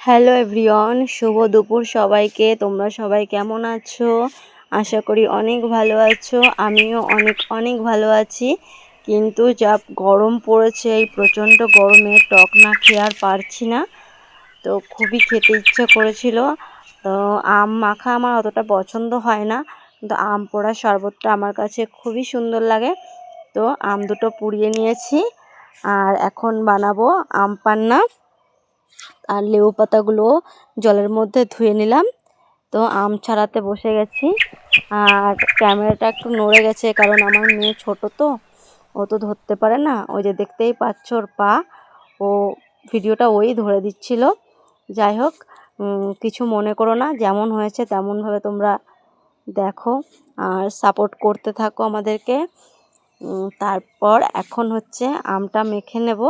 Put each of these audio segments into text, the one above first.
Hello everyone, শুভ দুপুর সবাইকে। তোমরা সবাই কেমন আছো? আশা করি অনেক ভালো আছো। আমিও অনেক অনেক ভালো আছি। কিন্তু যা গরম পড়েছে, এই প্রচণ্ড গরমে টক না খেয়ে আর পারছি না। তো খুবই খেতে ইচ্ছা করেছিল। তো আম মাখা আমার অতটা পছন্দ হয় না, কিন্তু আম পোড়া শরবতটা আমার কাছে খুবই সুন্দর লাগে। তো আম দুটো পুড়িয়ে নিয়েছি, আর এখন বানাবো আম পান্না। আর লেবু পাতাগুলো জলের মধ্যে ধুয়ে নিলাম। তো আম ছাড়াতে বসে গেছি। আর ক্যামেরাটা একটু নড়ে গেছে, কারণ আমার মেয়ে ছোট, তো ও তো ধরতে পারে না। ওই যে দেখতেই পাচ্ছ ওর পা, ও ভিডিওটা ওই ধরে দিচ্ছিল। যাই হোক, কিছু মনে করো না, যেমন হয়েছে তেমনভাবে তোমরা দেখো আর সাপোর্ট করতে থাকো আমাদেরকে। তারপর এখন হচ্ছে আমটা মেখে নেব।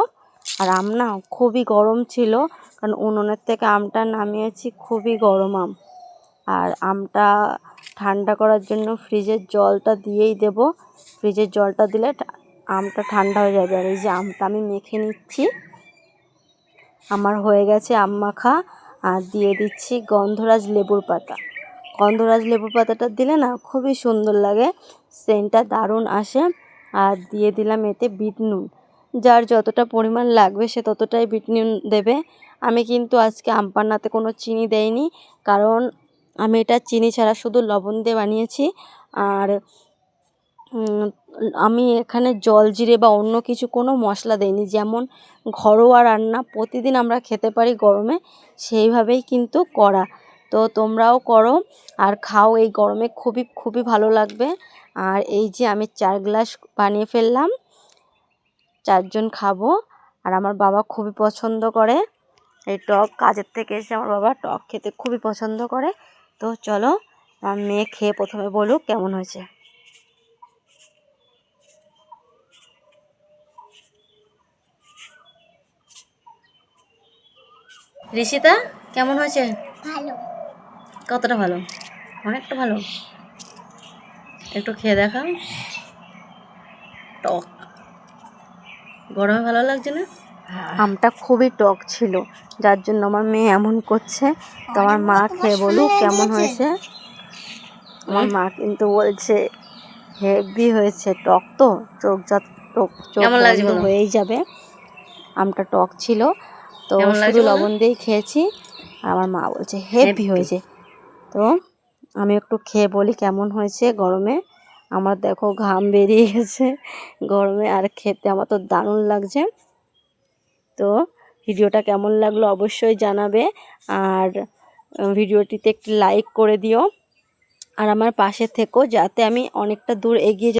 আর আম না খুবই গরম ছিল, কারণ উনুনের থেকে আমটা নামিয়েছি, খুবই গরম আম। আর আমটা ঠান্ডা করার জন্য ফ্রিজের জলটা দিয়েই দেব। ফ্রিজের জলটা দিলে আমটা ঠান্ডা হয়ে যাবে। আর এই যে আমটা আমি মেখে নিচ্ছি, আমার হয়ে গেছে আম মাখা। আর দিয়ে দিচ্ছি গন্ধরাজ লেবুর পাতা। গন্ধরাজ লেবুর পাতাটা দিলে না খুবই সুন্দর লাগে, সেন্টটা দারুণ আসে। আর দিয়ে দিলাম এতে বিট নুন। যার যতটা পরিমাণ লাগবে সে ততটাই বিট নুন দেবে। আমি কিন্তু আজকে আম পান্নাতে কোনো চিনি দেইনি, কারণ আমি এটা চিনি ছাড়া শুধু লবণ দিয়ে বানিয়েছি। আর আমি এখানে জল জিরে বা অন্য কিছু কোনো মশলা দেইনি। যেমন ঘরোয়া রান্না প্রতিদিন আমরা খেতে পারি গরমে, সেইভাবেই কিন্তু করা। তো তোমরাও করো আর খাও, এই গরমে খুবই খুবই ভালো লাগবে। আর এই যে আমি 4 গ্লাস বানিয়ে ফেললাম, 4 জন খাবো। আর আমার বাবা খুবই পছন্দ করে এই টক। কাজের থেকে এসে আমার বাবা টক খেতে খুবই পছন্দ করে। তো চলো, আমার মেয়ে খেয়ে প্রথমে বলুক কেমন হয়েছে। ঋষিতা, কেমন হয়েছে? ভালো। কতটা ভালো? অনেকটা ভালো। একটু খেয়ে দেখাও। টক, গরমে ভালো লাগছে না? আমটা খুবই টক ছিল, যার জন্য আমার মেয়ে এমন করছে। তো আমার মা খেয়ে বলুক কেমন হয়েছে। আমার মা কিন্তু বলছে হেভি হয়েছে, টক তো চোখ বন্ধ হয়েই যাবে। আমটা টক ছিল, তো শুধু লবণ দিয়েই খেয়েছি। আর আমার মা বলছে হেভি হয়েছে। তো আমি একটু খেয়ে বলি কেমন হয়েছে। গরমে আমার দেখো ঘাম বেরিয়ে গেছে গরমে, আর খেতে আমার তো দারুণ লাগছে। তো ভিডিওটা কেমন লাগলো অবশ্যই জানাবে। আর ভিডিওটিতে একটি লাইক করে দিও। আর আমার পাশে থেকো, যাতে আমি অনেকটা দূর এগিয়ে